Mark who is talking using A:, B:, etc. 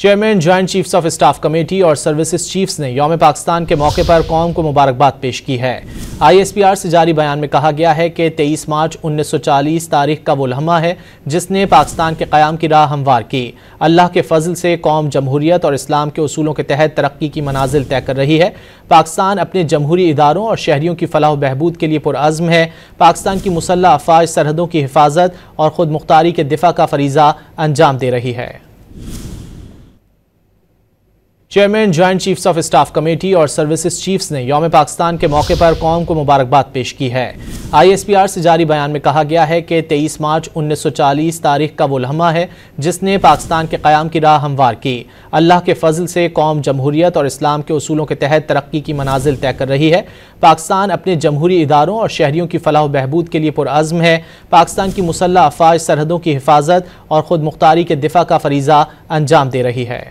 A: Chairman joint chiefs of staff committee और services chiefs ने यौम पाकिस्तान के मौके पर कौम को मुबारकबाद पेश की है। ISPR से जारी बयान में कहा गया है कि 23 मार्च 1940 तारीख का वो लम्हा है जिसने पाकिस्तान के क़याम की राह हमवार की। अल्लाह के फजल से कौम जमहूरियत और इस्लाम के उसूलों के तहत तरक्की की मनाजिल तय कर रही है। पाकिस्तान अपने जमहूरी इदारों और शहरियों की फलाह बहबूद के लिए पुरअज़्म है। पाकिस्तान की मुसल्लह अफ़वाज सरहदों की हिफाजत और खुद मुख्तारी के दिफा का फरीज़ा अंजाम दे रही है। Chairman joint chiefs of staff committee और सर्विसेज चीफ्स ने यौम पाकिस्तान के मौके पर कौम को मुबारकबाद पेश की है। ISPR से जारी बयान में कहा गया है कि 23 मार्च 1940 तारीख का वो लम्हा है जिसने पाकिस्तान के क़याम की राह हमवार की। अल्लाह के फजल से कौम जमहूरियत और इस्लाम के उसूलों के तहत तरक्की की मनाजिल तय कर रही है। पाकिस्तान अपने जमहूरी इदारों और शहरियों की फलाह बहबूद के लिए पुरअज़्म है। पाकिस्तान की मुसल्लह अफ़वाज सरहदों की हिफाजत और खुद मुख्तारी के दिफा का फरीज़ा अंजाम दे रही है।